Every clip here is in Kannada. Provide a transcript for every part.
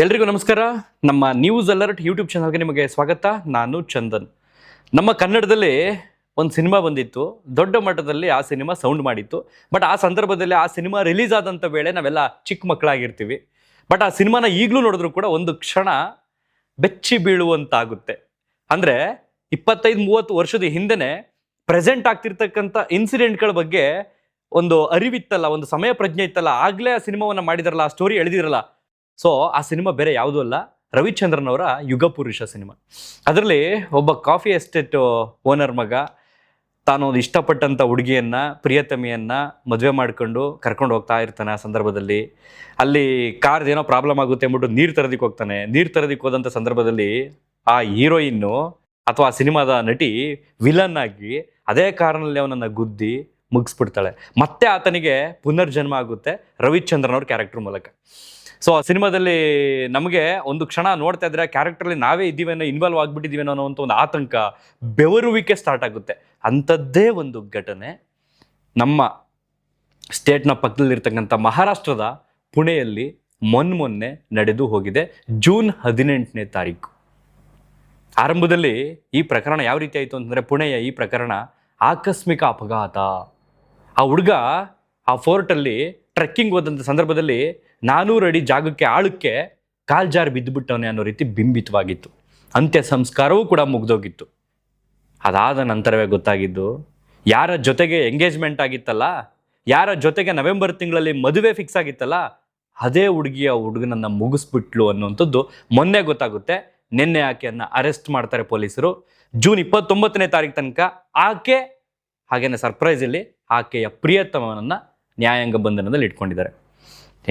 ಎಲ್ರಿಗೂ ನಮಸ್ಕಾರ. ನಮ್ಮ ನ್ಯೂಸ್ ಅಲರ್ಟ್ ಯೂಟ್ಯೂಬ್ ಚಾನಲ್ಗೆ ನಿಮಗೆ ಸ್ವಾಗತ. ನಾನು ಚಂದನ್. ನಮ್ಮ ಕನ್ನಡದಲ್ಲಿ ಒಂದು ಸಿನಿಮಾ ಬಂದಿತ್ತು, ದೊಡ್ಡ ಮಟ್ಟದಲ್ಲಿ ಆ ಸಿನಿಮಾ ಸೌಂಡ್ ಮಾಡಿತ್ತು. ಬಟ್ ಆ ಸಂದರ್ಭದಲ್ಲಿ ಆ ಸಿನಿಮಾ ರಿಲೀಸ್ ಆದಂಥ ವೇಳೆ ನಾವೆಲ್ಲ ಚಿಕ್ಕ ಮಕ್ಕಳಾಗಿರ್ತೀವಿ. ಬಟ್ ಆ ಸಿನಿಮಾನ ಈಗಲೂ ನೋಡಿದ್ರು ಕೂಡ ಒಂದು ಕ್ಷಣ ಬೆಚ್ಚಿ ಬೀಳುವಂತಾಗುತ್ತೆ. ಅಂದರೆ 25-30 ವರ್ಷದ ಹಿಂದೆನೆ ಪ್ರೆಸೆಂಟ್ ಆಗ್ತಿರ್ತಕ್ಕಂಥ ಇನ್ಸಿಡೆಂಟ್ಗಳ ಬಗ್ಗೆ ಒಂದು ಅರಿವಿತ್ತಲ್ಲ, ಒಂದು ಸಮಯ ಪ್ರಜ್ಞೆ ಇತ್ತಲ್ಲ, ಆಗಲೇ ಆ ಸಿನಿಮಾವನ್ನು ಮಾಡಿದಾರಲ್ಲ, ಆ ಸ್ಟೋರಿ ಎಳೆದಿರಲ್ಲ. ಸೊ ಆ ಸಿನಿಮಾ ಬೇರೆ ಯಾವುದೂ ಅಲ್ಲ, ರವಿಚಂದ್ರನ್ ಅವರ ಯುಗ ಪುರುಷ ಸಿನಿಮಾ. ಅದರಲ್ಲಿ ಒಬ್ಬ ಕಾಫಿ ಎಸ್ಟೇಟ್ ಓನರ್ ಮಗ ತಾನು ಇಷ್ಟಪಟ್ಟಂಥ ಹುಡುಗಿಯನ್ನ, ಪ್ರಿಯತಮಿಯನ್ನ ಮದುವೆ ಮಾಡ್ಕೊಂಡು ಕರ್ಕೊಂಡು ಹೋಗ್ತಾ ಇರ್ತಾನೆ. ಆ ಸಂದರ್ಭದಲ್ಲಿ ಅಲ್ಲಿ ಕಾರ್ದು ಏನೋ ಪ್ರಾಬ್ಲಮ್ ಆಗುತ್ತೆ ಅಂದ್ಬಿಟ್ಟು ನೀರು ತರೋದಕ್ಕೆ ಹೋಗ್ತಾನೆ. ನೀರು ತರೋದಕ್ಕೆ ಹೋದಂಥ ಸಂದರ್ಭದಲ್ಲಿ ಆ ಹೀರೋಯಿನ್ನು ಅಥವಾ ಆ ಸಿನಿಮಾದ ನಟಿ ವಿಲನ್ ಆಗಿ ಅದೇ ಕಾರಣದಲ್ಲಿ ಅವನನ್ನು ಗುದ್ದಿ ಮುಗಿಸ್ಬಿಡ್ತಾಳೆ. ಮತ್ತೆ ಆತನಿಗೆ ಪುನರ್ಜನ್ಮ ಆಗುತ್ತೆ ರವಿಚಂದ್ರನ್ ಅವ್ರ ಕ್ಯಾರೆಕ್ಟರ್ ಮೂಲಕ. ಸೊ ಆ ಸಿನಿಮಾದಲ್ಲಿ ನಮಗೆ ಒಂದು ಕ್ಷಣ ನೋಡ್ತಾ ಇದ್ರೆ ಕ್ಯಾರೆಕ್ಟರ್ಲಿ ನಾವೇ ಇದ್ದೀವೇನೋ, ಇನ್ವಾಲ್ವ್ ಆಗಿಬಿಟ್ಟಿದ್ದೀವೇನೋ ಅನ್ನೋ ಒಂದು ಆತಂಕ, ಬೆವರುವಿಕೆ ಸ್ಟಾರ್ಟ್ ಆಗುತ್ತೆ. ಅಂಥದ್ದೇ ಒಂದು ಘಟನೆ ನಮ್ಮ ಸ್ಟೇಟ್ನ ಪಕ್ಕದಲ್ಲಿರ್ತಕ್ಕಂಥ ಮಹಾರಾಷ್ಟ್ರದ ಪುಣೆಯಲ್ಲಿ ಮೊನ್ನೆ ನಡೆದು ಹೋಗಿದೆ. ಜೂನ್ 18ನೇ ತಾರೀಕು. ಆರಂಭದಲ್ಲಿ ಈ ಪ್ರಕರಣ ಯಾವ ರೀತಿ ಆಯಿತು ಅಂತಂದರೆ, ಪುಣೆಯ ಈ ಪ್ರಕರಣ ಆಕಸ್ಮಿಕ ಅಪಘಾತ. ಆ ಹುಡುಗ ಆ ಫೋರ್ಟಲ್ಲಿ ಟ್ರೆಕ್ಕಿಂಗ್ ಹೋದಂಥ ಸಂದರ್ಭದಲ್ಲಿ 400 ಅಡಿ ಜಾಗಕ್ಕೆ ಆಳಕ್ಕೆ ಕಾಲ್ಜಾರ್ ಬಿದ್ದುಬಿಟ್ಟವನೇ ಅನ್ನೋ ರೀತಿ ಬಿಂಬಿತವಾಗಿತ್ತು. ಅಂತ್ಯ ಸಂಸ್ಕಾರವೂ ಕೂಡ ಮುಗ್ದೋಗಿತ್ತು. ಅದಾದ ನಂತರವೇ ಗೊತ್ತಾಗಿದ್ದು, ಯಾರ ಜೊತೆಗೆ ಎಂಗೇಜ್ಮೆಂಟ್ ಆಗಿತ್ತಲ್ಲ, ಯಾರ ಜೊತೆಗೆ ನವೆಂಬರ್ ತಿಂಗಳಲ್ಲಿ ಮದುವೆ ಫಿಕ್ಸ್ ಆಗಿತ್ತಲ್ಲ, ಅದೇ ಹುಡುಗನನ್ನು ಮುಗಿಸ್ಬಿಟ್ಲು ಅನ್ನುವಂಥದ್ದು ಮೊನ್ನೆ ಗೊತ್ತಾಗುತ್ತೆ. ನಿನ್ನೆ ಆಕೆಯನ್ನು ಅರೆಸ್ಟ್ ಮಾಡ್ತಾರೆ ಪೊಲೀಸರು. ಜೂನ್ 29ನೇ ತಾರೀಕು ತನಕ ಆಕೆ ಹಾಗೇನೆ ಸರ್ಪ್ರೈಸಲ್ಲಿ ಆಕೆಯ ಪ್ರಿಯತಮನನ್ನು ನ್ಯಾಯಾಂಗ ಬಂಧನದಲ್ಲಿ ಇಟ್ಕೊಂಡಿದ್ದಾರೆ.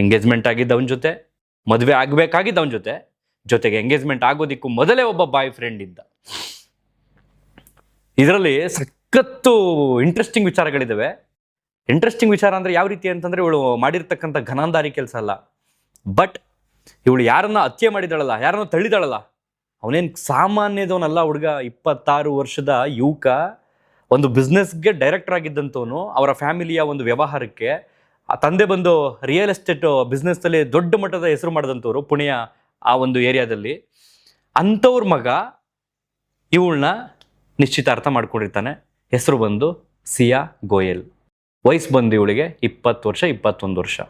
ಎಂಗೇಜ್ಮೆಂಟ್ ಆಗಿದ್ದ ಅವನ ಜೊತೆ, ಮದುವೆ ಆಗಬೇಕಾಗಿದ್ದ ಅವನ ಜೊತೆಗೆ ಎಂಗೇಜ್ಮೆಂಟ್ ಆಗೋದಿಕ್ಕೂ ಮೊದಲೇ ಒಬ್ಬ ಬಾಯ್ ಫ್ರೆಂಡ್ ಇದ್ದ. ಇದರಲ್ಲಿ ಸಖತ್ತು ಇಂಟ್ರೆಸ್ಟಿಂಗ್ ವಿಚಾರಗಳಿದ್ದಾವೆ. ಇಂಟ್ರೆಸ್ಟಿಂಗ್ ವಿಚಾರ ಅಂದರೆ ಯಾವ ರೀತಿ ಅಂತಂದರೆ, ಇವಳು ಮಾಡಿರ್ತಕ್ಕಂಥ ಘನಾಂಧಾರಿ ಕೆಲಸ ಅಲ್ಲ, ಬಟ್ ಇವಳು ಯಾರನ್ನ ಹತ್ಯೆ ಮಾಡಿದಾಳಲ್ಲ, ಯಾರನ್ನ ತಳ್ಳಿದಾಳಲ್ಲ, ಅವನೇನು ಸಾಮಾನ್ಯದವನಲ್ಲ. ಹುಡುಗ 26 ವರ್ಷದ ಯುವಕ, ಒಂದು ಬಿಸ್ನೆಸ್ಗೆ ಡೈರೆಕ್ಟರ್ ಆಗಿದ್ದಂಥವನು. ಅವರ ಫ್ಯಾಮಿಲಿಯ ಒಂದು ವ್ಯವಹಾರಕ್ಕೆ ಆ ತಂದೆ ಬಂದು ರಿಯಲ್ ಎಸ್ಟೇಟ್ ಬಿಸ್ನೆಸ್ಸಲ್ಲಿ ದೊಡ್ಡ ಮಟ್ಟದ ಹೆಸರು ಮಾಡಿದಂಥವ್ರು ಪುಣೆಯ ಆ ಒಂದು ಏರಿಯಾದಲ್ಲಿ. ಅಂಥವ್ರ ಮಗ ಇವಳನ್ನ ನಿಶ್ಚಿತಾರ್ಥ ಮಾಡ್ಕೊಂಡಿರ್ತಾನೆ. ಹೆಸರು ಬಂದು ಸಿಯಾ ಗೋಯಲ್. ವಯಸ್ಸು ಬಂದು ಇವಳಿಗೆ 20 ವರ್ಷ, 21 ವರ್ಷ.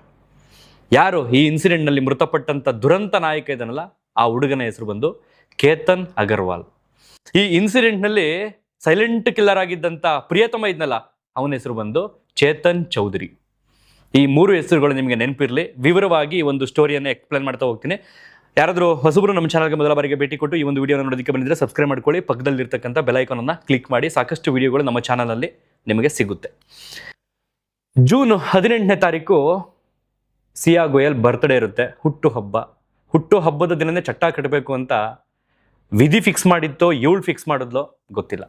ಯಾರು ಈ ಇನ್ಸಿಡೆಂಟ್ನಲ್ಲಿ ಮೃತಪಟ್ಟಂಥ ದುರಂತ ನಾಯಕ ಇದನ್ನಲ್ಲ, ಆ ಹುಡುಗನ ಹೆಸರು ಬಂದು ಕೇತನ್ ಅಗರ್ವಾಲ್. ಈ ಇನ್ಸಿಡೆಂಟ್ನಲ್ಲಿ ಸೈಲೆಂಟ್ ಕಿಲ್ಲರ್ ಆಗಿದ್ದಂಥ ಪ್ರಿಯತಮ ಇದ್ನಲ್ಲ, ಅವನ ಹೆಸರು ಬಂದು ಚೇತನ್ ಚೌಧರಿ. ಈ 3 ಹೆಸರುಗಳು ನಿಮಗೆ ನೆನಪಿರಲಿ. ವಿವರವಾಗಿ ಒಂದು ಸ್ಟೋರಿಯನ್ನು ಎಕ್ಸ್ಪ್ಲೇನ್ ಮಾಡ್ತಾ ಹೋಗ್ತೀನಿ. ಯಾರಾದರೂ ಹೊಸಬರು ನಮ್ಮ ಚಾನಲ್ಗೆ ಮೊದಲ ಬಾರಿಗೆ ಭೇಟಿ ಕೊಟ್ಟು ಈ ಒಂದು ವಿಡಿಯೋನ ನೋಡೋದಕ್ಕೆ ಬಂದಿದ್ದರೆ ಸಬ್ಸ್ಕ್ರೈಬ್ ಮಾಡ್ಕೊಳ್ಳಿ. ಪಕ್ಕದಲ್ಲಿರ್ತಕ್ಕಂಥ ಬೆಲ್ ಐಕಾನನ್ನು ಕ್ಲಿಕ್ ಮಾಡಿ. ಸಾಕಷ್ಟು ವಿಡಿಯೋಗಳು ನಮ್ಮ ಚಾನಲಲ್ಲಿ ನಿಮಗೆ ಸಿಗುತ್ತೆ. ಜೂನ್ 18ನೇ ತಾರೀಕು ಸಿಯಾ ಗೋಯಲ್ ಬರ್ತ್ಡೇ ಇರುತ್ತೆ, ಹುಟ್ಟು ಹಬ್ಬದ ದಿನನೇ ಚಟ್ಟ ಕಟ್ಟಬೇಕು ಅಂತ ವಿಧಿ ಫಿಕ್ಸ್ ಮಾಡಿತ್ತೋ ಇವಳು ಫಿಕ್ಸ್ ಮಾಡಿದ್ಲೋ ಗೊತ್ತಿಲ್ಲ.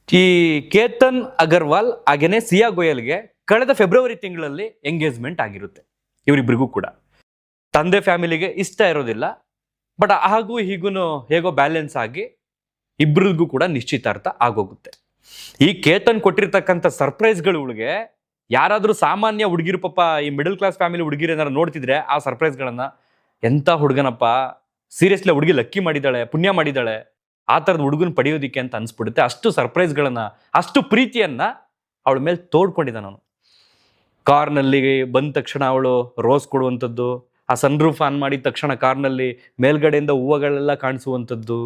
ಈ ಕೇತನ್ ಅಗರ್ವಾಲ್ ಹಾಗೇನೆ ಸಿಯಾ ಗೋಯಲ್ಗೆ ಕಳೆದ ಫೆಬ್ರವರಿ ತಿಂಗಳಲ್ಲಿ ಎಂಗೇಜ್ಮೆಂಟ್ ಆಗಿರುತ್ತೆ. ಇವರಿಬ್ಬರಿಗೂ ಕೂಡ ತಂದೆ ಫ್ಯಾಮಿಲಿಗೆ ಇಷ್ಟ ಇರೋದಿಲ್ಲ, ಬಟ್ ಹಾಗೂ ಹೀಗೂ ಹೇಗೋ ಬ್ಯಾಲೆನ್ಸ್ ಆಗಿ ಇಬ್ಬರಿಗೂ ಕೂಡ ನಿಶ್ಚಿತಾರ್ಥ ಆಗೋಗುತ್ತೆ. ಈ ಕೇತನ್ ಕೊಟ್ಟಿರ್ತಕ್ಕಂಥ ಸರ್ಪ್ರೈಸ್ಗಳು ಇವಳಿಗೆ ಯಾರಾದರೂ ಸಾಮಾನ್ಯ ಹುಡುಗಿರು, ಪಾಪ ಈ ಮಿಡಲ್ ಕ್ಲಾಸ್ ಫ್ಯಾಮಿಲಿ ಹುಡುಗಿರು ಏನಾರು ನೋಡ್ತಿದ್ರೆ ಆ ಸರ್ಪ್ರೈಸ್ಗಳನ್ನು, ಎಂಥ ಹುಡುಗನಪ್ಪ, ಸೀರಿಯಸ್ಲಿ ಹುಡುಗಿ ಲಕ್ಕಿ ಮಾಡಿದ್ದಾಳೆ, ಪುಣ್ಯ ಮಾಡಿದ್ದಾಳೆ, ಆ ಥರದ ಹುಡುಗನ ಪಡೆಯೋದಿಕ್ಕೆ ಅಂತ ಅನಿಸ್ಬಿಡುತ್ತೆ. ಅಷ್ಟು ಸರ್ಪ್ರೈಸ್ಗಳನ್ನು, ಅಷ್ಟು ಪ್ರೀತಿಯನ್ನು ಅವಳ ಮೇಲೆ ತೋಡ್ಕೊಂಡಿದ್ದ ನಾನು. ಕಾರ್ನಲ್ಲಿ ಬಂದ ತಕ್ಷಣ ಅವಳು ರೋಸ್ ಕೊಡುವಂಥದ್ದು, ಆ ಸನ್ ರೂಫ್ ಆನ್ ಮಾಡಿದ ತಕ್ಷಣ ಕಾರ್ನಲ್ಲಿ ಮೇಲ್ಗಡೆಯಿಂದ ಹೂವುಗಳೆಲ್ಲ ಕಾಣಿಸುವಂಥದ್ದು,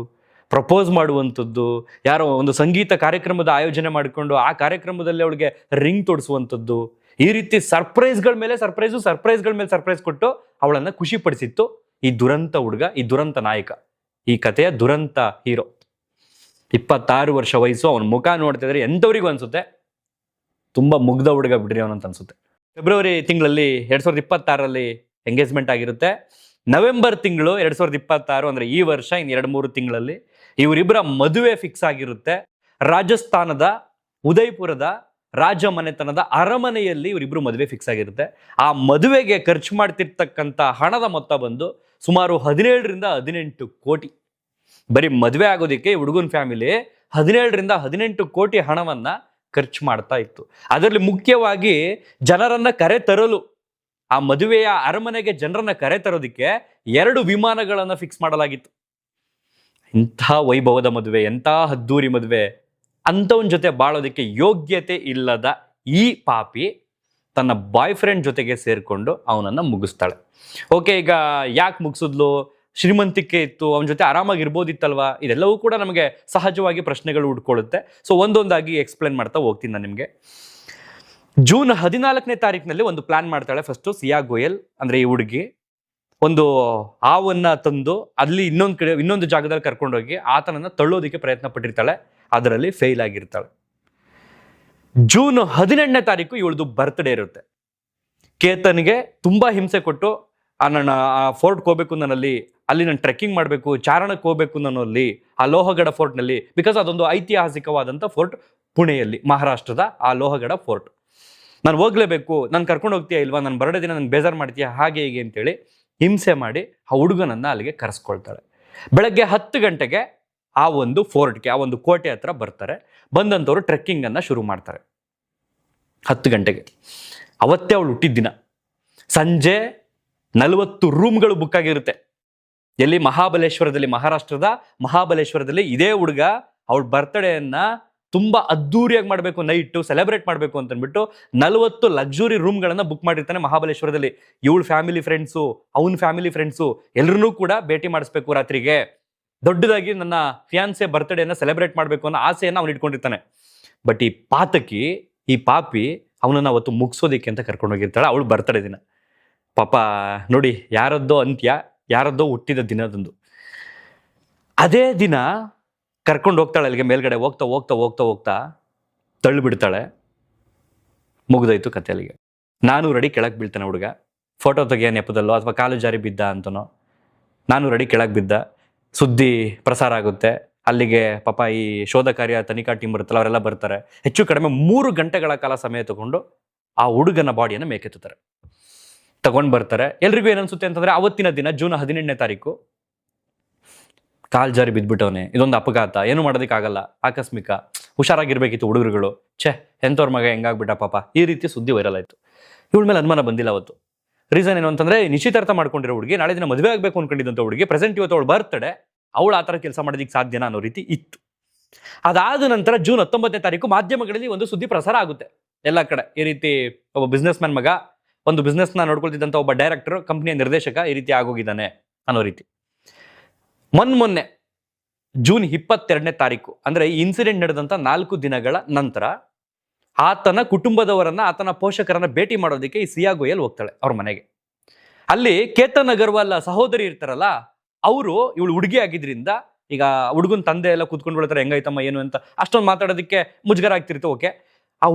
ಪ್ರಪೋಸ್ ಮಾಡುವಂಥದ್ದು, ಯಾರೋ ಒಂದು ಸಂಗೀತ ಕಾರ್ಯಕ್ರಮದ ಆಯೋಜನೆ ಮಾಡಿಕೊಂಡು ಆ ಕಾರ್ಯಕ್ರಮದಲ್ಲಿ ಅವಳಿಗೆ ರಿಂಗ್ ತೊಡಿಸುವಂಥದ್ದು, ಈ ರೀತಿ ಸರ್ಪ್ರೈಸ್ಗಳ ಮೇಲೆ ಸರ್ಪ್ರೈಸ್ ಕೊಟ್ಟು ಅವಳನ್ನು ಖುಷಿ ಪಡಿಸಿತ್ತು ಈ ದುರಂತ ಹುಡುಗ, ಈ ದುರಂತ ನಾಯಕ, ಈ ಕಥೆಯ ದುರಂತ ಹೀರೋ. 26 ವರ್ಷ ವಯಸ್ಸು. ಅವನ ಮುಖ ನೋಡ್ತಿದ್ರೆ ಎಂಥವ್ರಿಗೂ ಅನ್ಸುತ್ತೆ ತುಂಬ ಮುಗ್ಧ ಹುಡುಗ ಬಿಡ್ರಿ ಅವನಂತ ಅನ್ಸುತ್ತೆ. ಫೆಬ್ರವರಿ ತಿಂಗಳಲ್ಲಿ 2026ರಲ್ಲಿ ಎಂಗೇಜ್ಮೆಂಟ್ ಆಗಿರುತ್ತೆ. ನವೆಂಬರ್ ತಿಂಗಳು 2026 ಅಂದರೆ ಈ ವರ್ಷ ಇನ್ನು 2-3 ತಿಂಗಳಲ್ಲಿ ಇವರಿಬ್ಬರ ಮದುವೆ ಫಿಕ್ಸ್ ಆಗಿರುತ್ತೆ. ರಾಜಸ್ಥಾನದ ಉದಯ್ಪುರದ ರಾಜ ಮನೆತನದ ಅರಮನೆಯಲ್ಲಿ ಇವರಿಬ್ಬರು ಮದುವೆ ಫಿಕ್ಸ್ ಆಗಿರುತ್ತೆ. ಆ ಮದುವೆಗೆ ಖರ್ಚು ಮಾಡ್ತಿರ್ತಕ್ಕಂಥ ಹಣದ ಮೊತ್ತ ಬಂದು ಸುಮಾರು 17-18 ಕೋಟಿ. ಬರೀ ಮದುವೆ ಆಗೋದಕ್ಕೆ ಹುಡುಗನ ಫ್ಯಾಮಿಲಿ 17-18 ಕೋಟಿ ಹಣವನ್ನು ಖರ್ಚು ಮಾಡ್ತಾ ಇತ್ತು. ಅದರಲ್ಲಿ ಮುಖ್ಯವಾಗಿ ಜನರನ್ನ ಕರೆ ತರಲು ಆ ಮದುವೆಯ ಅರಮನೆಗೆ ಜನರನ್ನ ಕರೆ ತರೋದಿಕ್ಕೆ 2 ವಿಮಾನಗಳನ್ನ ಫಿಕ್ಸ್ ಮಾಡಲಾಗಿತ್ತು. ಇಂಥ ವೈಭವದ ಮದುವೆ, ಎಂಥ ಅದ್ದೂರಿ ಮದುವೆ, ಅಂಥವನ ಜೊತೆ ಬಾಳೋದಕ್ಕೆ ಯೋಗ್ಯತೆ ಇಲ್ಲದ ಈ ಪಾಪಿ ತನ್ನ ಬಾಯ್ ಫ್ರೆಂಡ್ ಜೊತೆಗೆ ಸೇರ್ಕೊಂಡು ಅವನನ್ನ ಮುಗಿಸ್ತಾಳೆ. ಓಕೆ, ಈಗ ಯಾಕೆ ಮುಗಿಸಿದ್ಲು? ಶ್ರೀಮಂತಿಕೆ ಇತ್ತು, ಅವನ ಜೊತೆ ಆರಾಮಾಗಿರ್ಬೋದಿತ್ತಲ್ವಾ? ಇದೆಲ್ಲವೂ ಕೂಡ ನಮಗೆ ಸಹಜವಾಗಿ ಪ್ರಶ್ನೆಗಳು ಹುಡ್ಕೊಳ್ಳುತ್ತೆ. ಸೊ ಒಂದೊಂದಾಗಿ ಎಕ್ಸ್ಪ್ಲೇನ್ ಮಾಡ್ತಾ ಹೋಗ್ತೀನಿ ನಾನು ನಿಮಗೆ. ಜೂನ್ 14ನೇ ತಾರೀಕಿನಲ್ಲಿ ಒಂದು ಪ್ಲಾನ್ ಮಾಡ್ತಾಳೆ. ಫಸ್ಟು ಸಿಯಾ ಗೋಯಲ್ ಅಂದ್ರೆ ಈ ಹುಡುಗಿ ಒಂದು ಹಾವನ್ನ ತಂದು ಅಲ್ಲಿ ಇನ್ನೊಂದು ಜಾಗದಲ್ಲಿ ಕರ್ಕೊಂಡೋಗಿ ಆತನನ್ನ ತಳ್ಳೋದಿಕ್ಕೆ ಪ್ರಯತ್ನ ಪಟ್ಟಿರ್ತಾಳೆ. ಅದರಲ್ಲಿ ಫೇಲ್ ಆಗಿರ್ತಾಳೆ. ಜೂನ್ 18ನೇ ತಾರೀಕು ಇವಳದು ಬರ್ತ್ಡೇ ಇರುತ್ತೆ. ಕೇತನ್ಗೆ ತುಂಬಾ ಹಿಂಸೆ ಕೊಟ್ಟು ನನ್ನ ಫೋರ್ಟ್ಗೆ ಹೋಗ್ಬೇಕು, ಅಲ್ಲಿ ನಾನು ಟ್ರೆಕ್ಕಿಂಗ್ ಮಾಡಬೇಕು, ಚಾರಣಕ್ಕೆ ಹೋಗ್ಬೇಕು ನನ್ನಲ್ಲಿ ಆ ಲೋಹಗಢ ಫೋರ್ಟ್ನಲ್ಲಿ. ಬಿಕಾಸ್ ಅದೊಂದು ಐತಿಹಾಸಿಕವಾದಂಥ ಫೋರ್ಟ್ ಪುಣೆಯಲ್ಲಿ, ಮಹಾರಾಷ್ಟ್ರದ ಆ ಲೋಹಗಢ ಫೋರ್ಟ್. ನಾನು ಹೋಗ್ಲೇಬೇಕು, ನಾನು ಕರ್ಕೊಂಡು ಹೋಗ್ತೀಯಾ ಇಲ್ವಾ, ನನ್ನ ಬರ್ಡೇ ದಿನ ನಂಗೆ ಬೇಜಾರು ಮಾಡ್ತೀಯಾ, ಹಾಗೆ ಹೀಗೆ ಅಂತೇಳಿ ಹಿಂಸೆ ಮಾಡಿ ಆ ಹುಡುಗನನ್ನ ಅಲ್ಲಿಗೆ ಕರೆಸ್ಕೊಳ್ತಾಳೆ. ಬೆಳಗ್ಗೆ 10 ಗಂಟೆಗೆ ಆ ಒಂದು ಫೋರ್ಟ್ಗೆ, ಆ ಒಂದು ಕೋಟೆ ಹತ್ರ ಬರ್ತಾರೆ. ಬಂದಂಥವ್ರು ಟ್ರೆಕ್ಕಿಂಗ್ ಅನ್ನ ಶುರು ಮಾಡ್ತಾರೆ 10 ಗಂಟೆಗೆ. ಅವತ್ತೇ ಅವಳು ಹುಟ್ಟಿದ ದಿನ. ಸಂಜೆ 40 ರೂಮ್ಗಳು ಬುಕ್ ಆಗಿರುತ್ತೆ. ಎಲ್ಲಿ? ಮಹಾಬಲೇಶ್ವರದಲ್ಲಿ, ಮಹಾರಾಷ್ಟ್ರದ ಮಹಾಬಲೇಶ್ವರದಲ್ಲಿ. ಇದೇ ಹುಡುಗ ಅವಳ ಬರ್ತ್ಡೇಯನ್ನ ತುಂಬಾ ಅದ್ದೂರಿಯಾಗಿ ಮಾಡಬೇಕು, ನೈಟು ಸೆಲೆಬ್ರೇಟ್ ಮಾಡಬೇಕು ಅಂತ ಅಂದ್ಬಿಟ್ಟು 40 ಲಕ್ಸುರಿ ರೂಮ್ಗಳನ್ನ ಬುಕ್ ಮಾಡಿರ್ತಾನೆ ಮಹಾಬಲೇಶ್ವರದಲ್ಲಿ. ಇವಳು ಫ್ಯಾಮಿಲಿ ಫ್ರೆಂಡ್ಸು, ಅವನ ಫ್ಯಾಮಿಲಿ ಫ್ರೆಂಡ್ಸು ಎಲ್ಲರನ್ನೂ ಕೂಡ ಭೇಟಿ ಮಾಡಿಸ್ಬೇಕು ರಾತ್ರಿಗೆ. ದೊಡ್ಡದಾಗಿ ನನ್ನ ಫಿಯಾನ್ಸೆ ಬರ್ತ್ಡೇನ ಸೆಲೆಬ್ರೇಟ್ ಮಾಡಬೇಕು ಅನ್ನೋ ಆಸೆಯನ್ನು ಅವನು ಇಟ್ಕೊಂಡಿರ್ತಾನೆ. ಬಟ್ ಈ ಪಾಪಿ ಅವನನ್ನ ಅವತ್ತು ಮುಗಿಸೋದಿಕ್ಕೆ ಅಂತ ಕರ್ಕೊಂಡು ಹೋಗಿರ್ತಾಳೆ ಅವಳು ಬರ್ತ್ಡೇ ದಿನ. ಪಾಪ ನೋಡಿ, ಯಾರದ್ದೋ ಅಂತ್ಯ, ಯಾರದ್ದೋ ಹುಟ್ಟಿದ ದಿನದಂದು. ಅದೇ ದಿನ ಕರ್ಕೊಂಡು ಹೋಗ್ತಾಳೆ ಅಲ್ಲಿಗೆ. ಮೇಲ್ಗಡೆ ಹೋಗ್ತಾ ಹೋಗ್ತಾ ಹೋಗ್ತಾ ಹೋಗ್ತಾ ತಳ್ಳಿ ಬಿಡ್ತಾಳೆ. ಮುಗಿದೋಯ್ತು ಕತೆ ಅಲ್ಲಿಗೆ. 400 ಅಡಿ ಕೆಳಗೆ ಬೀಳ್ತಾನೆ ಹುಡುಗ. ಫೋಟೋ ತೆಗಿಯೋ ನೆಪದಲ್ಲೋ ಅಥವಾ ಕಾಲು ಜಾರಿ ಬಿದ್ದ ಅಂತನೋ 400 ಅಡಿ ಕೆಳಗೆ ಬಿದ್ದ. ಸುದ್ದಿ ಪ್ರಸಾರ ಆಗುತ್ತೆ. ಅಲ್ಲಿಗೆ ಪಾಪ ಈ ಶೋಧ ಕಾರ್ಯ ತನಿಖಾ ಟೀಮ್ ಬರುತ್ತಲ್ಲ, ಅವರೆಲ್ಲ ಬರ್ತಾರೆ. ಹೆಚ್ಚು ಕಡಿಮೆ 3 ಗಂಟೆಗಳ ಕಾಲ ಸಮಯ ತಗೊಂಡು ಆ ಹುಡುಗನ ಬಾಡಿಯನ್ನು ಮೇಕೆತ್ತುತ್ತಾರೆ, ತಗೊಂಡು ಬರ್ತಾರೆ. ಎಲ್ರಿಗೂ ಏನನ್ಸುತ್ತೆ ಅಂತಂದ್ರೆ, ಅವತ್ತಿನ ದಿನ ಜೂನ್ 18ನೇ ತಾರೀಕು ಕಾಲ್ ಜಾರಿ ಬಿದ್ಬಿಟ್ಟವನೆ, ಇದೊಂದು ಅಪಘಾತ, ಏನು ಮಾಡೋದಕ್ಕಾಗಲ್ಲ, ಆಕಸ್ಮಿಕ, ಹುಷಾರಾಗಿರ್ಬೇಕಿತ್ತು ಹುಡುಗರುಗಳು, ಎಂಥವ್ರ ಮಗ ಹೆಂಗಾಗ್ಬಿಟ್ಟ ಪಾಪ, ಈ ರೀತಿ ಸುದ್ದಿ ವೈರಲ್ ಆಯ್ತು. ಇವಳ ಮೇಲೆ ಅನುಮಾನ ಬಂದಿಲ್ಲ ಅವತ್ತು. ರೀಸನ್ ಏನು ಅಂತಂದ್ರೆ, ನಿಶ್ಚಿತಾರ್ಥ ಮಾಡ್ಕೊಂಡಿರೋ ಹುಡುಗಿ, ನಾಳೆ ದಿನ ಮದುವೆ ಆಗ್ಬೇಕು ಅನ್ಕೊಂಡಿದ್ದಂಥ ಹುಡುಗಿ, ಪ್ರೆಸೆಂಟ್ ಇವತ್ತು ಅವಳು ಬರ್ತಡೆ, ಅವಳು ಆ ಥರ ಕೆಲಸ ಮಾಡೋದಕ್ಕೆ ಸಾಧ್ಯನಾ ಅನ್ನೋ ರೀತಿ ಇತ್ತು. ಅದಾದ ನಂತರ ಜೂನ್ 19ನೇ ತಾರೀಕು ಮಾಧ್ಯಮಗಳಲ್ಲಿ ಒಂದು ಸುದ್ದಿ ಪ್ರಸಾರ ಆಗುತ್ತೆ ಎಲ್ಲ ಕಡೆ. ಈ ರೀತಿ ಒಬ್ಬ ಬಿಸ್ನೆಸ್ ಮ್ಯಾನ್ ಮಗ, ಒಂದು ಬಿಸ್ನೆಸ್ನ ನೋಡ್ಕೊಳ್ತಿದ್ದಂಥ ಒಬ್ಬ ಡೈರೆಕ್ಟರ್, ಕಂಪ್ನಿಯ ನಿರ್ದೇಶಕ ಈ ರೀತಿ ಆಗೋಗಿದ್ದಾನೆ ಅನ್ನೋ ರೀತಿ. ಮೊನ್ನೆ ಜೂನ್ 22ನೇ ತಾರೀಕು ಅಂದ್ರೆ ಈ ಇನ್ಸಿಡೆಂಟ್ ನಡೆದಂತ 4 ದಿನಗಳ ನಂತರ ಆತನ ಕುಟುಂಬದವರನ್ನ, ಆತನ ಪೋಷಕರನ್ನ ಭೇಟಿ ಮಾಡೋದಕ್ಕೆ ಈ ಸಿಯಾ ಗೋಯಲ್ ಹೋಗ್ತಾಳೆ ಅವ್ರ ಮನೆಗೆ. ಅಲ್ಲಿ ಕೇತನ್ ಅಗರ್ವಾಲ್ ಸಹೋದರಿ ಇರ್ತಾರಲ್ಲ, ಅವರು ಇವಳು ಹುಡುಗಿ ಆಗಿದ್ರಿಂದ ಈಗ ಹುಡುಗನ ತಂದೆ ಎಲ್ಲ ಕೂತ್ಕೊಂಡು ಬಿಡ್ತಾರೆ, ಹೆಂಗಾಯ್ತಮ್ಮ ಏನು ಅಂತ ಅಷ್ಟೊಂದು ಮಾತಾಡೋದಕ್ಕೆ ಮುಜುಗರ ಆಗ್ತಿರ್ತು. ಓಕೆ, ಆ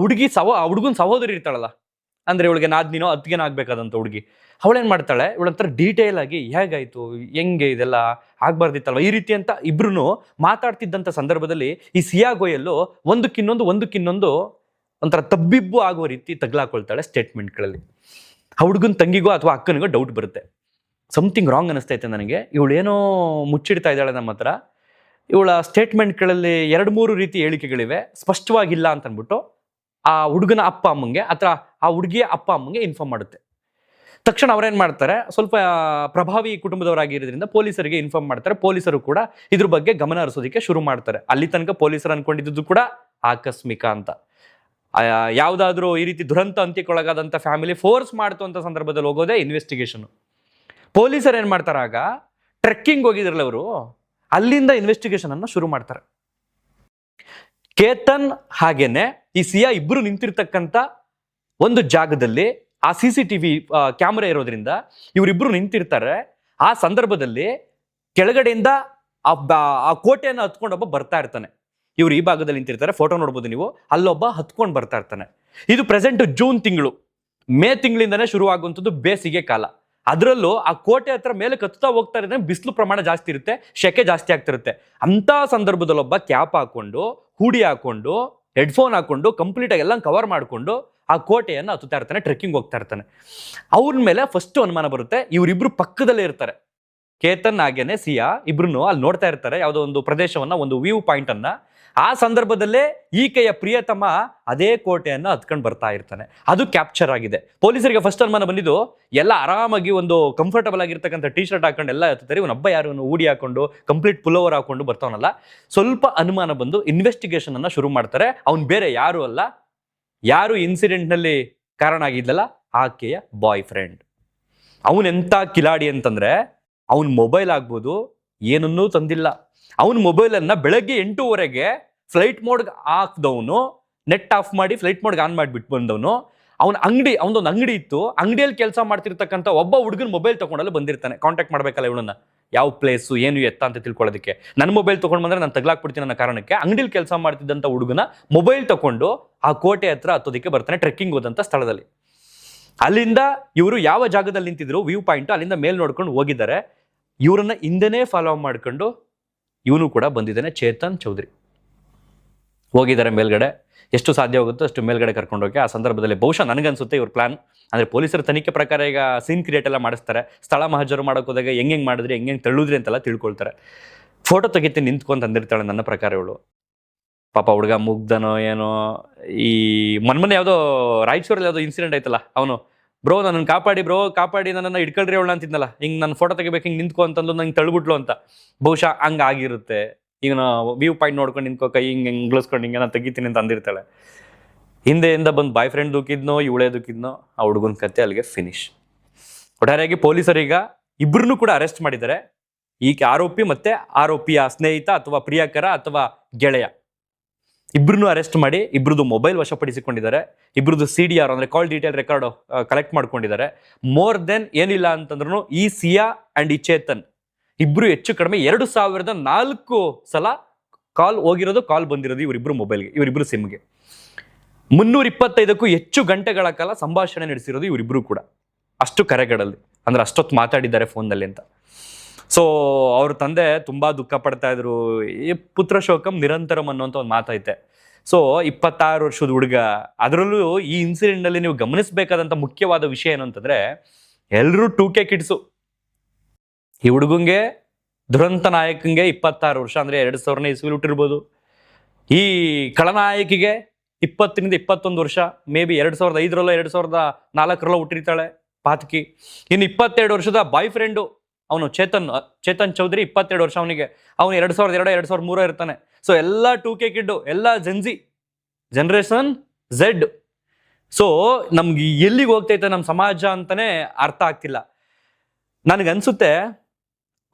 ಹುಡುಗನ ಸಹೋದರಿ ಇರ್ತಾಳಲ್ಲ, ಅಂದ್ರೆ ಇವಳಿಗೆ ನಾದ್ನಿನೋ ಅತ್ತಿಗೆನೋ ಆಗ್ಬೇಕಾದಂತ ಹುಡುಗಿ, ಅವಳೇನ್ ಮಾಡ್ತಾಳೆ, ಇವಳಂತರ ಡೀಟೇಲ್ ಆಗಿ ಹೇಗಾಯ್ತು, ಹೆಂಗೆ, ಇದೆಲ್ಲ ಆಗ್ಬಾರ್ದಿತ್ತಲ್ವ, ಈ ರೀತಿ ಅಂತ ಇಬ್ರು ಮಾತಾಡ್ತಿದ್ದಂಥ ಸಂದರ್ಭದಲ್ಲಿ ಈ ಸಿಯಾ ಗೋಯಲ್ಲು ಒಂದಕ್ಕಿನ್ನೊಂದು ಒಂಥರ ತಬ್ಬಿಬ್ಬು ಆಗುವ ರೀತಿ ತಗ್ಲಾಕೊಳ್ತಾಳೆ ಸ್ಟೇಟ್ಮೆಂಟ್ಗಳಲ್ಲಿ. ಆ ಹುಡುಗನ ತಂಗಿಗೋ ಅಥವಾ ಅಕ್ಕನಿಗೋ ಡೌಟ್ ಬರುತ್ತೆ, ಸಮಥಿಂಗ್ ರಾಂಗ್ ಅನಿಸ್ತೈತೆ ನನಗೆ, ಇವಳೇನೋ ಮುಚ್ಚಿಡ್ತಾ ಇದ್ದಾಳೆ ನಮ್ಮ ಹತ್ರ, ಇವಳ ಸ್ಟೇಟ್ಮೆಂಟ್ಗಳಲ್ಲಿ 2-3 ರೀತಿ ಹೇಳಿಕೆಗಳಿವೆ, ಸ್ಪಷ್ಟವಾಗಿಲ್ಲ ಅಂತ ಅಂದ್ಬಿಟ್ಟು ಆ ಹುಡುಗನ ಅಪ್ಪ ಅಮ್ಮಂಗೆ ಅಥವಾ ಆ ಹುಡುಗಿಯ ಅಪ್ಪ ಅಮ್ಮಂಗೆ ಇನ್ಫಾರ್ಮ್ ಮಾಡುತ್ತೆ. ತಕ್ಷಣ ಅವ್ರೇನ್ ಮಾಡ್ತಾರೆ, ಸ್ವಲ್ಪ ಪ್ರಭಾವಿ ಕುಟುಂಬದವರಾಗಿರೋದ್ರಿಂದ ಪೊಲೀಸರಿಗೆ ಇನ್ಫಾರ್ಮ್ ಮಾಡ್ತಾರೆ. ಪೊಲೀಸರು ಕೂಡ ಇದ್ರ ಬಗ್ಗೆ ಗಮನ ಹರಿಸೋದಕ್ಕೆ ಶುರು ಮಾಡ್ತಾರೆ. ಅಲ್ಲಿ ತನಕ ಪೊಲೀಸರು ಅನ್ಕೊಂಡಿದ್ದು ಕೂಡ ಆಕಸ್ಮಿಕ ಅಂತ. ಯಾವ್ದಾದ್ರು ಈ ರೀತಿ ದುರಂತ ಅಂತ್ಯಕ್ಕೊಳಗಾದಂಥ ಫ್ಯಾಮಿಲಿ ಫೋರ್ಸ್ ಮಾಡ್ತು ಅಂತ ಸಂದರ್ಭದಲ್ಲಿ ಹೋಗೋದೇ ಇನ್ವೆಸ್ಟಿಗೇಷನ್. ಪೊಲೀಸರು ಏನ್ ಮಾಡ್ತಾರೆ, ಆಗ ಟ್ರೆಕ್ಕಿಂಗ್ ಹೋಗಿದ್ರಲ್ಲ ಅವರು, ಅಲ್ಲಿಂದ ಇನ್ವೆಸ್ಟಿಗೇಷನ್ ಅನ್ನ ಶುರು ಮಾಡ್ತಾರೆ. ಕೇತನ್ ಹಾಗೇನೆ ಈ ಸಿಯಾ ಇಬ್ರು ನಿಂತಿರ್ತಕ್ಕಂಥ ಒಂದು ಜಾಗದಲ್ಲಿ ಆ CCTV ಕ್ಯಾಮ್ರಾ ಇರೋದ್ರಿಂದ ಇವರಿಬ್ರು ನಿಂತಿರ್ತಾರೆ. ಆ ಸಂದರ್ಭದಲ್ಲಿ ಕೆಳಗಡೆಯಿಂದ ಆ ಕೋಟೆಯನ್ನು ಹತ್ಕೊಂಡೊಬ್ಬ ಬರ್ತಾ ಇರ್ತಾನೆ. ಇವ್ರು ಈ ಭಾಗದಲ್ಲಿ ನಿಂತಿರ್ತಾರೆ, ಫೋಟೋ ನೋಡ್ಬೋದು ನೀವು, ಅಲ್ಲೊಬ್ಬ ಹತ್ಕೊಂಡು ಬರ್ತಾ ಇರ್ತಾನೆ. ಇದು ಪ್ರೆಸೆಂಟ್ ಜೂನ್ ತಿಂಗಳು, ಮೇ ತಿಂಗಳಿಂದನೇ ಶುರು ಆಗುವಂಥದ್ದು ಬೇಸಿಗೆ ಕಾಲ. ಅದರಲ್ಲೂ ಆ ಕೋಟೆ ಹತ್ರ ಮೇಲೆ ಕತ್ತಾ ಹೋಗ್ತಾ ಇದ್ರೆ ಬಿಸಿಲು ಪ್ರಮಾಣ ಜಾಸ್ತಿ ಇರುತ್ತೆ, ಶೆಕೆ ಜಾಸ್ತಿ ಆಗ್ತಿರುತ್ತೆ. ಅಂತ ಸಂದರ್ಭದಲ್ಲಿ ಒಬ್ಬ ಕ್ಯಾಪ್ ಹಾಕೊಂಡು, ಹೂಡಿ ಹಾಕೊಂಡು, ಹೆಡ್ಫೋನ್ ಹಾಕೊಂಡು, ಕಂಪ್ಲೀಟ್ ಆಗಿ ಎಲ್ಲ ಕವರ್ ಮಾಡಿಕೊಂಡು ಆ ಕೋಟೆಯನ್ನು ಹತ್ತುತ್ತಾ ಇರ್ತಾನೆ, ಟ್ರೆಕ್ಕಿಂಗ್ ಹೋಗ್ತಾ ಇರ್ತಾನೆ. ಅವ್ರ ಮೇಲೆ ಫಸ್ಟ್ ಅನುಮಾನ ಬರುತ್ತೆ. ಇವರಿಬ್ರು ಪಕ್ಕದಲ್ಲೇ ಇರ್ತಾರೆ, ಕೇತನ್ ಹಾಗೇನೆ ಸಿಯಾ ಇಬ್ರು ಅಲ್ಲಿ ನೋಡ್ತಾ ಇರ್ತಾರೆ ಯಾವುದೋ ಒಂದು ಪ್ರದೇಶವನ್ನ, ಒಂದು ವ್ಯೂ ಪಾಯಿಂಟ್ ಅನ್ನ. ಆ ಸಂದರ್ಭದಲ್ಲೇ ಈಕೆಯ ಪ್ರಿಯತಮ ಅದೇ ಕೋಟೆಯನ್ನು ಹತ್ಕೊಂಡು ಬರ್ತಾ ಇರ್ತಾನೆ. ಅದು ಕ್ಯಾಪ್ಚರ್ ಆಗಿದೆ. ಪೊಲೀಸರಿಗೆ ಫಸ್ಟ್ ಅನುಮಾನ ಬಂದಿದ್ದು, ಎಲ್ಲ ಆರಾಮಾಗಿ ಒಂದು ಕಂಫರ್ಟಬಲ್ ಆಗಿರ್ತಕ್ಕಂಥ ಟಿ ಶರ್ಟ್ ಹಾಕೊಂಡು ಎಲ್ಲ ಹತ್ತಾರೆ, ಇವನೊಬ್ಬ ಯಾರು ಊಡಿ ಹಾಕೊಂಡು ಕಂಪ್ಲೀಟ್ ಪುಲೋವರ್ ಹಾಕೊಂಡು ಬರ್ತಾವನಲ್ಲ. ಸ್ವಲ್ಪ ಅನುಮಾನ ಬಂದು ಇನ್ವೆಸ್ಟಿಗೇಷನ್ ಅನ್ನ ಶುರು ಮಾಡ್ತಾರೆ. ಅವ್ನು ಬೇರೆ ಯಾರು ಅಲ್ಲ, ಯಾರು ಇನ್ಸಿಡೆಂಟ್ ನಲ್ಲಿ ಕಾರಣ ಆಗಿದ್ದಲ್ಲ, ಆಕೆಯ ಬಾಯ್ ಫ್ರೆಂಡ್. ಅವನೆಂತ ಕಿಲಾಡಿ ಅಂತಂದ್ರೆ, ಅವನ್ ಮೊಬೈಲ್ ಆಗ್ಬೋದು, ಏನನ್ನೂ ತಂದಿಲ್ಲ. ಅವನ ಮೊಬೈಲ್ ಅನ್ನ ಬೆಳಗ್ಗೆ 8:00 ಫ್ಲೈಟ್ ಮೋಡ್ ಹಾಕ್ದವನು, ನೆಟ್ ಆಫ್ ಮಾಡಿ ಫ್ಲೈಟ್ ಮೋಡ್ ಆನ್ ಮಾಡಿಬಿಟ್ಟು ಬಂದವನು. ಅವನೊಂದು ಅಂಗಡಿ ಇತ್ತು, ಅಂಗಡಿಯಲ್ಲಿ ಕೆಲಸ ಮಾಡ್ತಿರ್ತಕ್ಕಂಥ ಒಬ್ಬ ಹುಡುಗನ ಮೊಬೈಲ್ ತಗೊಂಡಲ್ಲಿ ಬಂದಿರ್ತಾನೆ. ಕಾಂಟ್ಯಾಕ್ಟ್ ಮಾಡ್ಬೇಕಲ್ಲ ಇವಳನ್ನ, ಯಾವ ಪ್ಲೇಸು ಏನು ಎತ್ತ ಅಂತ ತಿಳ್ಕೊಳ್ಳೋದಕ್ಕೆ. ನನ್ನ ಮೊಬೈಲ್ ತಗೊಂಡು ಬಂದ್ರೆ ನಾನು ತಗ್ಲಾಕ್ಬಿಡ್ತೀನಿ ಅನ್ನೋ ಕಾರಣಕ್ಕೆ ಅಂಗಡಿಯಲ್ಲಿ ಕೆಲಸ ಮಾಡ್ತಿದ್ದಂಥ ಹುಡುಗನ ಮೊಬೈಲ್ ತಗೊಂಡು ಆ ಕೋಟೆ ಹತ್ರ ಹತ್ತೋದಕ್ಕೆ ಬರ್ತಾನೆ, ಟ್ರೆಕ್ಕಿಂಗ್ ಹೋದಂಥ ಸ್ಥಳದಲ್ಲಿ. ಅಲ್ಲಿಂದ ಇವರು ಯಾವ ಜಾಗದಲ್ಲಿ ನಿಂತಿದ್ರು, ವ್ಯೂ ಪಾಯಿಂಟ್, ಅಲ್ಲಿಂದ ಮೇಲ್ ನೋಡ್ಕೊಂಡು ಹೋಗಿದ್ದಾರೆ. ಇವರನ್ನ ಹಿಂದೆನೇ ಫಾಲೋ ಮಾಡ್ಕೊಂಡು ಇವನು ಕೂಡ ಬಂದಿದ್ದಾನೆ, ಚೇತನ್ ಚೌಧರಿ. ಹೋಗಿದ್ದಾರೆ ಮೇಲ್ಗಡೆ, ಎಷ್ಟು ಸಾಧ್ಯ ಹೋಗುತ್ತೋ ಅಷ್ಟು ಮೇಲ್ಗಡೆ ಕರ್ಕೊಂಡೋಗಿ. ಆ ಸಂದರ್ಭದಲ್ಲಿ ಬಹುಶಃ ನನಗನ್ಸುತ್ತೆ ಇವ್ರ ಪ್ಲಾನ್ ಅಂದ್ರೆ ಪೊಲೀಸರ ತನಿಖೆ ಪ್ರಕಾರ ಈಗ ಸೀನ್ ಕ್ರಿಯೇಟ್ ಎಲ್ಲ ಮಾಡಿಸ್ತಾರೆ. ಸ್ಥಳ ಮಹಜರು ಮಾಡೋಕೆ ಹೋದಾಗ ಹೆಂಗೆ ಮಾಡಿದ್ರಿ, ಹೆಂಗೆ ತಳ್ಳುದ್ರಿ ಅಂತೆಲ್ಲ ತಿಳ್ಕೊಳ್ತಾರೆ. ಫೋಟೋ ತೆಗಿತೀನಿ ನಿಂತ್ಕೊಂತ ಅಂದಿರ್ತಾಳೆ ನನ್ನ ಪ್ರಕಾರ ಇವಳು. ಪಾಪ ಹುಡುಗ ಮುಗ್ದನೋ ಏನೋ. ಈ ಮೊನ್ನೆ ಯಾವುದೋ ರಾಯಚೂರಲ್ಲಿ ಯಾವುದೋ ಇನ್ಸಿಡೆಂಟ್ ಆಯ್ತಲ್ಲ, ಅವನು ಬ್ರೋ ನನ್ನನ್ನು ಕಾಪಾಡಿ ನನ್ನನ್ನು ಇಟ್ಕೊಳ್ರಿ ಅವಳ ಅಂತಿದ್ನಲ್ಲ, ಹಿಂಗೆ ನನ್ನ ಫೋಟೋ ತೆಗಿಬೇಕು, ಹಿಂಗೆ ನಿಂತ್ಕೊ ಅಂತಂದು ನಂಗೆ ತಳ್ಬಿಟ್ಲು ಅಂತ. ಬಹುಶಃ ಹಂಗೆ ಆಗಿರುತ್ತೆ. ಈಗ ವ್ಯೂ ಪಾಯಿಂಟ್ ನೋಡ್ಕೊಂಡು ನಿಂತ್ಕೊ, ಕೈ ಹಿಂಗೆ ಇಳಿಸ್ಕೊಂಡು ಹಿಂಗೆ ನಾನು ತೆಗಿತೀನಿ ಅಂತ ಅಂದಿರ್ತಾಳೆ. ಹಿಂದೆಯಿಂದ ಬಂದು ಬಾಯ್ ಫ್ರೆಂಡ್ ದುಃಖಿದ್ನೋ ಇವಳೇ ದುಃಖಿದ್ನೋ, ಆ ಹುಡುಗನ ಕತೆ ಅಲ್ಲಿಗೆ ಫಿನಿಶ್. ಒಟ್ಟಾರೆಯಾಗಿ ಪೊಲೀಸರೀಗ ಇಬ್ಬರನ್ನೂ ಕೂಡ ಅರೆಸ್ಟ್ ಮಾಡಿದ್ದಾರೆ. ಈಗ ಆರೋಪಿ ಮತ್ತೆ ಆರೋಪಿಯ ಸ್ನೇಹಿತ ಅಥವಾ ಪ್ರಿಯಕರ ಅಥವಾ ಗೆಳೆಯ ಇಬ್ಬರನ್ನೂ ಅರೆಸ್ಟ್ ಮಾಡಿ ಇಬ್ರದ್ದು ಮೊಬೈಲ್ ವಶಪಡಿಸಿಕೊಂಡಿದ್ದಾರೆ. ಇಬ್ರದ್ದು CDR ಅಂದ್ರೆ ಕಾಲ್ ಡೀಟೇಲ್ ರೆಕಾರ್ಡ್ ಕಲೆಕ್ಟ್ ಮಾಡ್ಕೊಂಡಿದ್ದಾರೆ. ಮೋರ್ ದೆನ್ ಏನಿಲ್ಲ ಅಂತಂದ್ರೂ ಈ ಸಿಯಾ ಅಂಡ್ ಈ ಚೇತನ್ ಇಬ್ರು ಹೆಚ್ಚು ಕಡಿಮೆ 2004 ಸಲ ಕಾಲ್ ಹೋಗಿರೋದು, ಕಾಲ್ ಬಂದಿರೋದು ಇವರಿಬ್ರು ಮೊಬೈಲ್ಗೆ, ಇವರಿಬ್ರು ಸಿಮ್ಗೆ. 325ಕ್ಕೂ ಹೆಚ್ಚು ಗಂಟೆಗಳ ಕಾಲ ಸಂಭಾಷಣೆ ನಡೆಸಿರೋದು ಇವರಿಬ್ರು ಕೂಡ, ಅಷ್ಟು ಕರೆಗಳಲ್ಲಿ, ಅಂದ್ರೆ ಅಷ್ಟೊತ್ತು ಮಾತಾಡಿದ್ದಾರೆ ಫೋನ್ನಲ್ಲಿ ಅಂತ. ಸೊ ಅವ್ರ ತಂದೆ ತುಂಬಾ ದುಃಖ ಪಡ್ತಾ ಇದ್ರು. ಈ ಪುತ್ರ ಶೋಕಂ ನಿರಂತರಂ ಅನ್ನೋಂಥ ಒಂದು ಮಾತೈತೆ. ಸೊ 26 ವರ್ಷದ ಹುಡುಗ, ಅದರಲ್ಲೂ ಈ ಇನ್ಸಿಡೆಂಟ್ ನಲ್ಲಿ ನೀವು ಗಮನಿಸಬೇಕಾದಂತ ಮುಖ್ಯವಾದ ವಿಷಯ ಏನು ಅಂತಂದ್ರೆ, ಎಲ್ಲರೂ 2K ಕಿಡ್ಸು. ಈ ಹುಡುಗಂಗೆ ದುರಂತ ನಾಯಕಂಗೆ 26 ವರ್ಷ, ಅಂದ್ರೆ 2000ನೇ ಇಸ್ವಿಲಿ ಹುಟ್ಟಿರ್ಬೋದು. ಈ ಖಳನಾಯಕಿಗೆ 20ರಿಂದ 21 ವರ್ಷ, ಮೇ ಬಿ 2005ರಲ್ಲೋ 2004ರಲ್ಲೋ ಹುಟ್ಟಿರ್ತಾಳೆ ಪಾತಕಿ. ಇನ್ನು 22 ವರ್ಷದ ಬಾಯ್ ಫ್ರೆಂಡು ಅವನು ಚೇತನ್ ಚೌಧರಿ, 22 ವರ್ಷ ಅವನಿಗೆ. ಅವನು 2002 2003 ಇರ್ತಾನೆ. ಸೊ ಎಲ್ಲ 2K ಕಿಡ್ಡು, ಎಲ್ಲ ಜನರೇಷನ್ Z. ಸೊ ನಮ್ಗೆ ಎಲ್ಲಿಗೆ ಹೋಗ್ತೈತೆ ನಮ್ಮ ಸಮಾಜ ಅಂತಾನೆ ಅರ್ಥ ಆಗ್ತಿಲ್ಲ. ನನಗನ್ಸುತ್ತೆ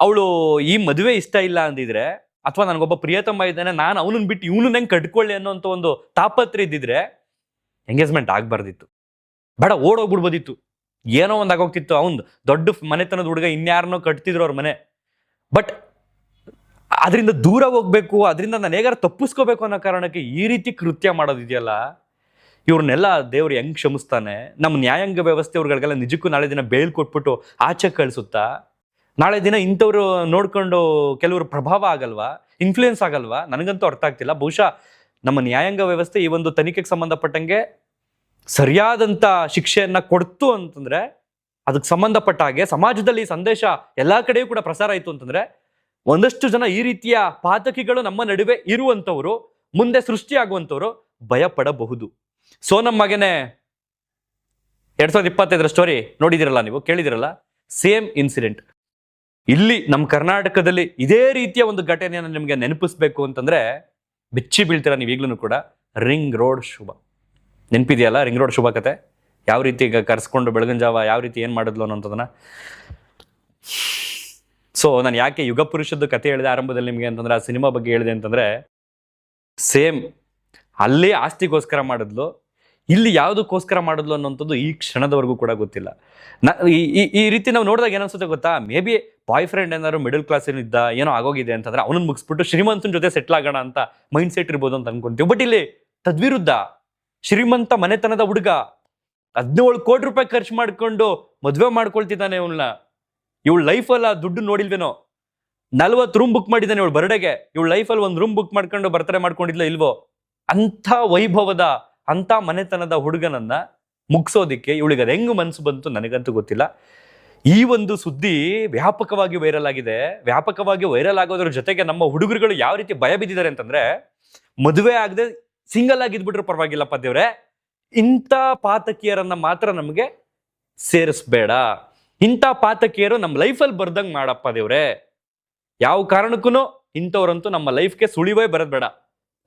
ಅವಳು ಈ ಮದುವೆ ಇಷ್ಟ ಇಲ್ಲ ಅಂದಿದ್ರೆ, ಅಥವಾ ನನಗೊಬ್ಬ ಪ್ರಿಯತಮ ಇದ್ದಾನೆ, ನಾನು ಅವನನ್ನ ಬಿಟ್ಟು ಇವನು ಹೆಂಗೆ ಕಟ್ಕೊಳ್ಳಿ ಅನ್ನೋಂಥ ಒಂದು ತಾಪತ್ರೆ ಇದ್ದಿದ್ರೆ ಎಂಗೇಜ್ಮೆಂಟ್ ಆಗ್ಬಾರ್ದಿತ್ತು, ಬೇಡ ಓಡೋಗ್ಬಿಡ್ಬೋದಿತ್ತು, ಏನೋ ಒಂದು ಆಗೋಗ್ತಿತ್ತು. ಅವ್ನು ದೊಡ್ಡ ಮನೆತನದ ಹುಡುಗ, ಇನ್ಯಾರನ್ನೋ ಕಟ್ತಿದ್ರು ಅವ್ರ ಮನೆ. ಬಟ್ ಅದರಿಂದ ದೂರ ಹೋಗ್ಬೇಕು, ಅದರಿಂದ ನಾನು ಹೇಗಾರ ತಪ್ಪಿಸ್ಕೋಬೇಕು ಅನ್ನೋ ಕಾರಣಕ್ಕೆ ಈ ರೀತಿ ಕೃತ್ಯ ಮಾಡೋದಿದೆಯಲ್ಲ, ಇವ್ರನ್ನೆಲ್ಲ ದೇವ್ರು ಹೆಂಗ್ ಕ್ಷಮಿಸ್ತಾನೆ? ನಮ್ಮ ನ್ಯಾಯಾಂಗ ವ್ಯವಸ್ಥೆ ಅವ್ರಿಗೆಲ್ಲ ನಿಜಕ್ಕೂ ನಾಳೆ ದಿನ ಬೇಲ್ ಕೊಟ್ಬಿಟ್ಟು ಆಚೆ ಕಳಿಸುತ್ತಾ? ನಾಳೆ ದಿನ ಇಂಥವ್ರು ನೋಡ್ಕೊಂಡು ಕೆಲವರು ಪ್ರಭಾವ ಆಗಲ್ವಾ, ಇನ್ಫ್ಲೂಯೆನ್ಸ್ ಆಗಲ್ವಾ? ನನಗಂತೂ ಅರ್ಥ ಆಗ್ತಿಲ್ಲ. ಬಹುಶಃ ನಮ್ಮ ನ್ಯಾಯಾಂಗ ವ್ಯವಸ್ಥೆ ಈ ಒಂದು ತನಿಖೆಗೆ ಸಂಬಂಧಪಟ್ಟಂಗೆ ಸರಿಯಾದಂಥ ಶಿಕ್ಷೆಯನ್ನ ಕೊಡ್ತು ಅಂತಂದ್ರೆ, ಅದಕ್ಕೆ ಸಂಬಂಧಪಟ್ಟ ಹಾಗೆ ಸಮಾಜದಲ್ಲಿ ಸಂದೇಶ ಎಲ್ಲಾ ಕಡೆಯೂ ಕೂಡ ಪ್ರಸಾರ ಆಯಿತು ಅಂತಂದ್ರೆ, ಒಂದಷ್ಟು ಜನ ಈ ರೀತಿಯ ಪಾತಕಿಗಳು ನಮ್ಮ ನಡುವೆ ಇರುವಂಥವ್ರು, ಮುಂದೆ ಸೃಷ್ಟಿಯಾಗುವಂಥವ್ರು ಭಯ ಪಡಬಹುದು. ಸೋನಮ್ ಮಗನೇ 2025 ಸ್ಟೋರಿ ನೋಡಿದಿರಲ್ಲ, ನೀವು ಕೇಳಿದಿರಲ್ಲ, ಸೇಮ್ ಇನ್ಸಿಡೆಂಟ್. ಇಲ್ಲಿ ನಮ್ಮ ಕರ್ನಾಟಕದಲ್ಲಿ ಇದೇ ರೀತಿಯ ಒಂದು ಘಟನೆಯನ್ನು ನಿಮಗೆ ನೆನಪಿಸ್ಬೇಕು ಅಂತಂದ್ರೆ ಬಿಚ್ಚಿ ಬೀಳ್ತೀರಾ ನೀವು ಈಗಲೂ ಕೂಡ. ರಿಂಗ್ ರೋಡ್ ಶುಭ ನೆನಪಿದೆಯಲ್ಲ? ರಿಂಗ್ ರೋಡ್ ಶುಭ ಕತೆ ಯಾವ ರೀತಿ ಈಗ ಕರ್ಸ್ಕೊಂಡು ಬೆಳಗಿನ ಜಾವ ಯಾವ ರೀತಿ ಏನು ಮಾಡಿದ್ಲು ಅನ್ನೋಂಥದನ್ನ. ಸೊ ನಾನು ಯಾಕೆ ಯುಗ ಪುರುಷದ್ದು ಕತೆ ಹೇಳಿದೆ ಆರಂಭದಲ್ಲಿ ನಿಮಗೆ ಅಂತಂದ್ರೆ, ಆ ಸಿನಿಮಾ ಬಗ್ಗೆ ಹೇಳಿದೆ ಅಂತಂದ್ರೆ, ಸೇಮ್ ಅಲ್ಲಿ ಆಸ್ತಿಗೋಸ್ಕರ ಮಾಡಿದ್ಲು, ಇಲ್ಲಿ ಯಾವುದಕ್ಕೋಸ್ಕರ ಮಾಡಿದ್ಲು ಅನ್ನೋಂಥದ್ದು ಈ ಕ್ಷಣದವರೆಗೂ ಕೂಡ ಗೊತ್ತಿಲ್ಲ. ಈ ರೀತಿ ನಾವು ನೋಡಿದಾಗ ಏನನ್ಸುತ್ತೆ ಗೊತ್ತಾ, ಮೇ ಬಿ ಬಾಯ್ ಫ್ರೆಂಡ್ ಏನಾದ್ರು ಮಿಡಲ್ ಕ್ಲಾಸ್ ಇದ್ದ, ಏನೋ ಆಗೋಗಿದೆ ಅಂತಂದ್ರೆ ಅವನನ್ನು ಮುಗಿಸ್ಬಿಟ್ಟು ಶ್ರೀಮಂತನ ಜೊತೆ ಸೆಟ್ಲ್ ಆಗೋಣ ಅಂತ ಮೈಂಡ್ ಸೆಟ್ ಇರ್ಬೋದು ಅಂತ ಅನ್ಕೊಂತೀವಿ. ಬಟ್ ಇಲ್ಲಿ ತದ್ವಿರುದ್ಧ, ಶ್ರೀಮಂತ ಮನೆತನದ ಹುಡುಗ 17 ಕೋಟಿ ರೂಪಾಯಿ ಖರ್ಚು ಮಾಡ್ಕೊಂಡು ಮದುವೆ ಮಾಡ್ಕೊಳ್ತಿದ್ದಾನೆ ಇವಳನ್ನ. ಇವಳ ಲೈಫಲ್ಲ ದುಡ್ಡು ನೋಡಿಲ್ವೇನೋ, 40 ರೂಮ್ ಬುಕ್ ಮಾಡಿದ್ದಾನೆ ಇವಳು ಬರ್ಡೆಗೆ. ಇವಳ ಲೈಫಲ್ಲಿ ಒಂದು ರೂಮ್ ಬುಕ್ ಮಾಡ್ಕೊಂಡು ಬರ್ತಾರೆ ಮಾಡ್ಕೊಂಡಿದ್ಲ ಇಲ್ವೋ? ಅಂಥ ವೈಭವದ, ಅಂಥ ಮನೆತನದ ಹುಡುಗನನ್ನ ಮುಗಿಸೋದಿಕ್ಕೆ ಇವಳಿಗೆ ಅದು ಹೆಂಗ್ ಮನಸ್ಸು ಬಂತು ನನಗಂತೂ ಗೊತ್ತಿಲ್ಲ. ಈ ಒಂದು ಸುದ್ದಿ ವ್ಯಾಪಕವಾಗಿ ವೈರಲ್ ಆಗಿದೆ. ವ್ಯಾಪಕವಾಗಿ ವೈರಲ್ ಆಗೋದ್ರ ಜೊತೆಗೆ ನಮ್ಮ ಹುಡುಗರುಗಳು ಯಾವ ರೀತಿ ಭಯ ಬಿದ್ದಿದ್ದಾರೆ ಅಂತಂದ್ರೆ, ಮದುವೆ ಆಗದೆ ಸಿಂಗಲ್ ಆಗಿ ಇದ್ಬಿಟ್ರೆ ಪರವಾಗಿಲ್ಲಪ್ಪ ದೇವ್ರೆ, ಇಂಥ ಪಾತಕಿಯರನ್ನ ಮಾತ್ರ ನಮಗೆ ಸೇರಿಸ್ಬೇಡ. ಇಂಥ ಪಾತಕಿಯರು ನಮ್ಮ ಲೈಫಲ್ಲಿ ಬರ್ದಂಗೆ ಮಾಡಪ್ಪ ದೇವ್ರೆ. ಯಾವ ಕಾರಣಕ್ಕೂ ಇಂಥವ್ರಂತೂ ನಮ್ಮ ಲೈಫ್ಗೆ ಸುಳಿವೇ ಬರೋದ್ ಬೇಡ.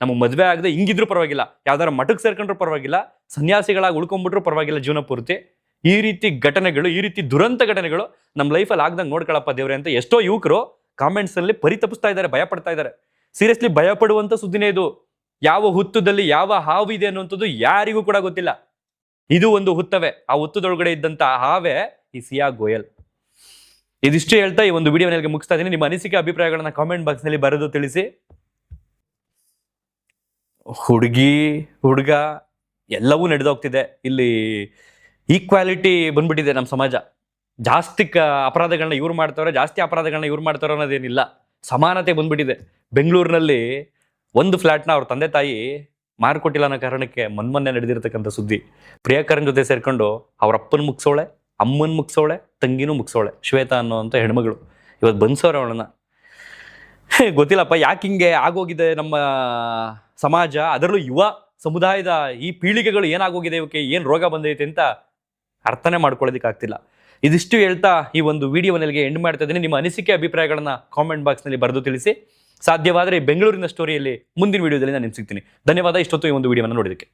ನಮಗೆ ಮದುವೆ ಆಗದೆ ಹಿಂಗಿದ್ರು ಪರವಾಗಿಲ್ಲ, ಯಾವ್ದಾರ ಮಠಕ್ಕೆ ಸೇರ್ಕೊಂಡ್ರು ಪರವಾಗಿಲ್ಲ, ಸನ್ಯಾಸಿಗಳಾಗಿ ಉಳ್ಕೊಂಡ್ಬಿಟ್ರು ಪರವಾಗಿಲ್ಲ ಜೀವನ ಪೂರ್ತಿ. ಈ ರೀತಿ ಘಟನೆಗಳು, ಈ ರೀತಿ ದುರಂತ ಘಟನೆಗಳು ನಮ್ಮ ಲೈಫಲ್ಲಿ ಆಗ್ದಂಗೆ ನೋಡ್ಕೊಳಪ್ಪ ದೇವ್ರೆ ಅಂತ ಎಷ್ಟೋ ಯುವಕರು ಕಾಮೆಂಟ್ಸ್ ಅಲ್ಲಿ ಪರಿತಪಿಸ್ತಾ ಇದ್ದಾರೆ, ಭಯ ಪಡ್ತಾ ಇದ್ದಾರೆ. ಸೀರಿಯಸ್ಲಿ ಭಯ ಪಡುವಂತ ಸುದ್ದಿನೇ ಇದು. ಯಾವ ಹುತ್ತದಲ್ಲಿ ಯಾವ ಹಾವಿದೆ ಅನ್ನುವಂಥದ್ದು ಯಾರಿಗೂ ಕೂಡ ಗೊತ್ತಿಲ್ಲ. ಇದು ಒಂದು ಹುತ್ತವೇ. ಆ ಹುತ್ತದೊಳಗಡೆ ಇದ್ದಂತ ಹಾವೇ ಈ ಸಿಯಾ ಗೋಯಲ್. ಇದಿಷ್ಟು ಹೇಳ್ತಾ ಈ ಒಂದು ವಿಡಿಯೋ ಮುಗಿಸ್ತಾ ಇದ್ದೀನಿ. ನಿಮ್ಮ ಅನಿಸಿಕೆ ಅಭಿಪ್ರಾಯಗಳನ್ನ ಕಾಮೆಂಟ್ ಬಾಕ್ಸ್ ನಲ್ಲಿ ಬರೆದು ತಿಳಿಸಿ. ಹುಡುಗಿ ಹುಡುಗ ಎಲ್ಲವೂ ನಡೆದೋಗ್ತಿದೆ. ಇಲ್ಲಿ ಈಕ್ವಾಲಿಟಿ ಬಂದ್ಬಿಟ್ಟಿದೆ ನಮ್ಮ ಸಮಾಜ. ಜಾಸ್ತಿ ಅಪರಾಧಗಳನ್ನ ಇವ್ರು ಮಾಡ್ತಾವ್ರೆ, ಜಾಸ್ತಿ ಅಪರಾಧಗಳನ್ನ ಇವ್ರು ಮಾಡ್ತಾರೋ ಅನ್ನೋದೇನಿಲ್ಲ. ಸಮಾನತೆ ಬಂದ್ಬಿಟ್ಟಿದೆ. ಬೆಂಗಳೂರಿನಲ್ಲಿ ಒಂದು ಫ್ಲಾಟ್ನ ಅವ್ರ ತಂದೆ ತಾಯಿ ಮಾರ್ಕೊಟ್ಟಿಲ್ಲ ಅನ್ನೋ ಕಾರಣಕ್ಕೆ ಮೊನ್ನೆ ನಡೆದಿರ್ತಕ್ಕಂಥ ಸುದ್ದಿ. ಪ್ರಿಯಕರನ್ ಜೊತೆ ಸೇರ್ಕೊಂಡು ಅವ್ರ ಅಪ್ಪನ ಮುಗ್ಸೋಳೆ, ಅಮ್ಮನ್ ಮುಗ್ಸೋಳೆ, ತಂಗಿನೂ ಮುಗ್ಸೋಳೆ. ಶ್ವೇತಾ ಅನ್ನೋಂಥ ಹೆಣ್ಮಗಳು ಇವತ್ತು ಬಂದ್ಸೋರೆ ಅವಳನ್ನ. ಗೊತ್ತಿಲ್ಲಪ್ಪ ಯಾಕೆ ಹಿಂಗೆ ಆಗೋಗಿದೆ ನಮ್ಮ ಸಮಾಜ, ಅದರಲ್ಲೂ ಯುವ ಸಮುದಾಯದ ಈ ಪೀಳಿಗೆಗಳು ಏನಾಗೋಗಿದೆ, ಇವಕ್ಕೆ ಏನು ರೋಗ ಬಂದೈತೆ ಅಂತ ಅರ್ಥನೇ ಮಾಡ್ಕೊಳ್ಳೋದಕ್ಕೆ ಆಗ್ತಿಲ್ಲ. ಇದಿಷ್ಟು ಹೇಳ್ತಾ ಈ ಒಂದು ವಿಡಿಯೋವಲ್ಲಿಗೆ ಎಂಡ್ ಮಾಡ್ತಾ ಇದ್ದೀನಿ. ನಿಮ್ಮ ಅನಿಸಿಕೆ ಅಭಿಪ್ರಾಯಗಳನ್ನ ಕಾಮೆಂಟ್ ಬಾಕ್ಸ್ನಲ್ಲಿ ಬರೆದು ತಿಳಿಸಿ. ಸಾಧ್ಯವಾದರೆ ಬೆಂಗಳೂರಿನ ಸ್ಟೋರಿಯಲ್ಲಿ ಮುಂದಿನ ವಿಡಿಯೋದಲ್ಲಿ ನಾನು ನಿಮ್ಗೆ ಸಿಗ್ತೀನಿ. ಧನ್ಯವಾದ ಇಷ್ಟೊತ್ತು ಈ ಒಂದು ವಿಡಿಯೋವನ್ನು ನೋಡೋದಕ್ಕೆ.